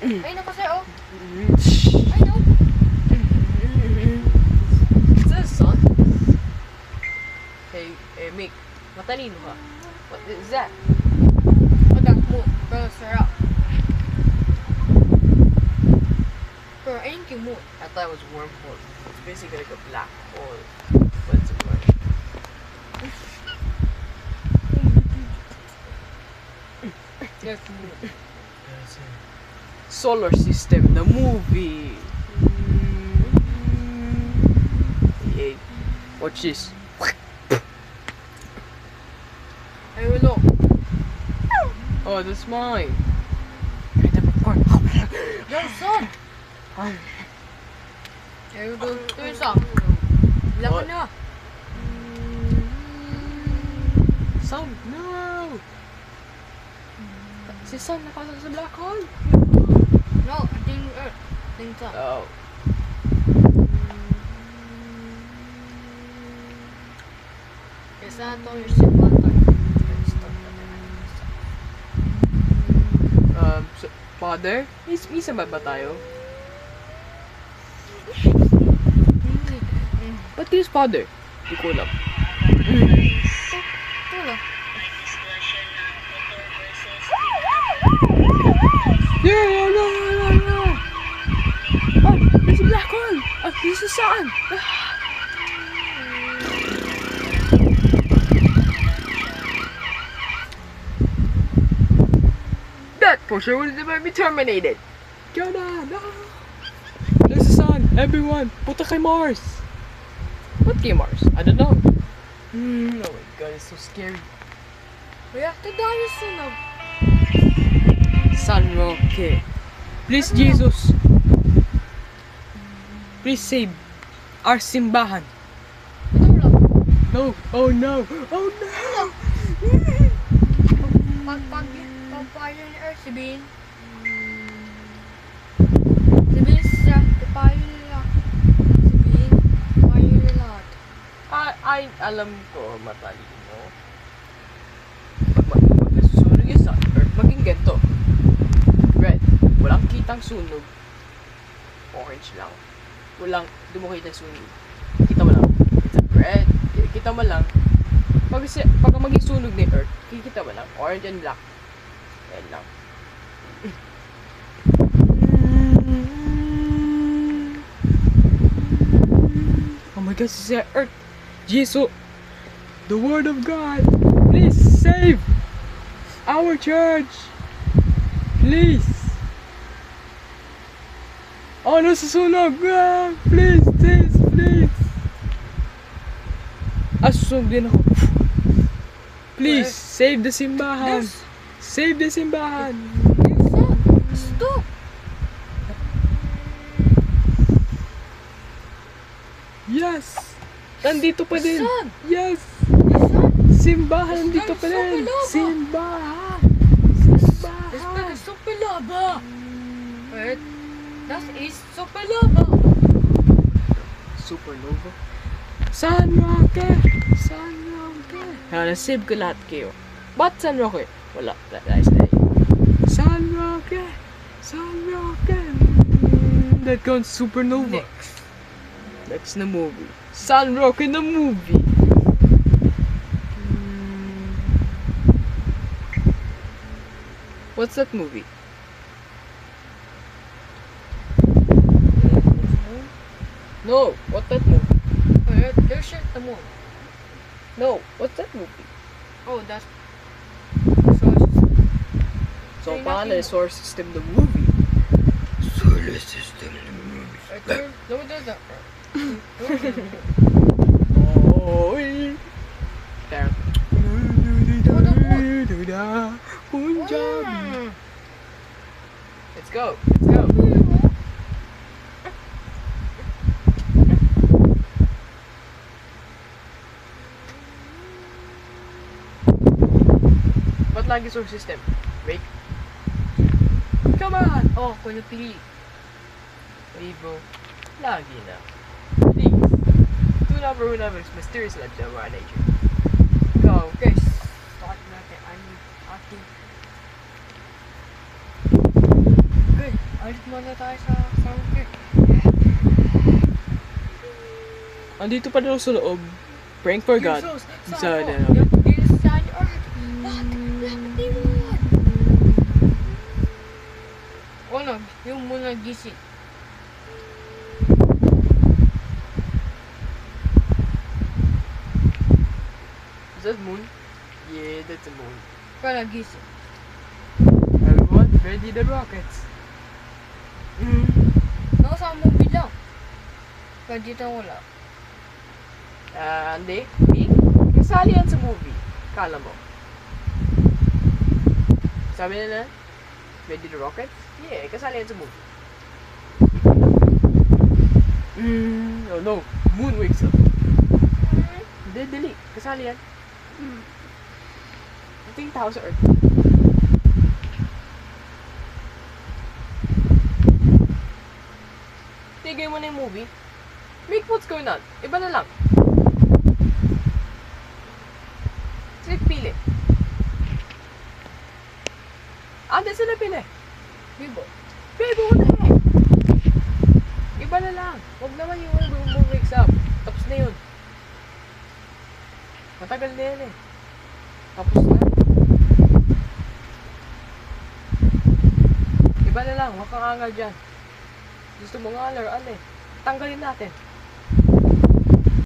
Ayun ako sir, oh. Shh. Ayun, oh. Is that a sun? Hey, Mick, matalino ka. What is that? Madang mo. Pero sarap. Pero ayun yung moon. I thought it was wormhole. It's basically like a black hole. But it's a worm. Yes, moon. Solar System, the movie. Hey, watch this. Ayun, look. Oh, that's mine. Yung sun. Ayun, doon. Ito yung sun. Bilang ka What? na. Sun, no! Si Sun nakasal sa black hole. No, I think earth. I think sun. Oh. Kasi ito yung simple time. So, Father? Misa ba tayo? Ba't kayo Father? Hindi ko alam. Ito lang. Yeah, no. Oh, there's a black hole. Oh, there's a sun. That for sure would never be terminated. Go na, no. There's a sun. Everyone, punta kay Mars. What kay Mars? I don't know. Oh my god, it's so scary. Kaya ito dahil sunog. San Roque. Please, Jesus. Please save our simbahan. Ito lang. No. Oh no. Oh no. Pampayo ni Earth, sabihin. Sabihin siya, pampayo nila. Sabihin, pampayo nila lahat. Ay, alam ko, matalino. Pag nasusunog yung sun, Earth, maging ganito. Red. Walang kitang sunog. Orange lang. Walang, di mo kita sunog. Kita mo lang. It's a red. Kita mo lang. Pag maging sunog ni Earth, kikita mo lang. Orange and black. Yan lang. Oh my God, this is Earth. Jesus, the Word of God, please save our church. Please. Oh, nasusunog. Ah, please, please. Susunog din ako. Please, save the simbahan. There's- Save the simbahan. Yung sun. Stop. Yes. Nandito pa din. Sun. Yes. Yung sun. Simbahan nandito pa There's din. supernova. Simbahan. There's Simbahan. not a supernova. Wait. That is supernova. Supernova. San Roque. San Roque. Nasave ko lahat kayo. Ba't San Roque? Wala. Guys, San Roque. San Roque. That counts supernova. Next na movie. San Roque na movie. What's that movie? No, what's that movie? Wait, there's shit the moon. No, what's that movie? Oh, that's... So, Ay, paano natin- Solar System the movie? Solar System the movie. Don't do that. Oh, there. Punjabi. Let's go. Let's go. Ba't lagi solar system? Wait. Come on! Oh, kung yung pili. Vivo. Lagi na. Please. Do not ruin our mysterious lives of our nature. Go. Guys, start natin. I need, I think. Good. I Alis muna tayo sa soundtrack. Andito pa daw sa loob. Prank for God. Sana. Bilisan niyo. Bakit di mo? Ano? Yung muna gising. Is that moon? Yeah, that's a moon. Kaya gising. Everyone, ready the rockets. Nasa movie lang. Kaya dito wala. Hindi. Kasali yan sa movie. Kala mo. Sabi nila, ready the rockets? Yeah, kasali yan sa movie. Oh no, moon wakes up. Hindi, dali. Kasali yan. Ito yung tao sa Earth. Tigay mo na yung movie. Make what's going on. Iba na lang. Sige, pili. Ande sila pili. Bibo. Babe, what the heck? Iba na lang. Huwag naman yung moon wakes up. Tapos na yun. Matagal na yan eh. Tapos na. Iba na lang. Huwag kang angal dyan. Gusto mo nga laruan eh. Tanggalin natin.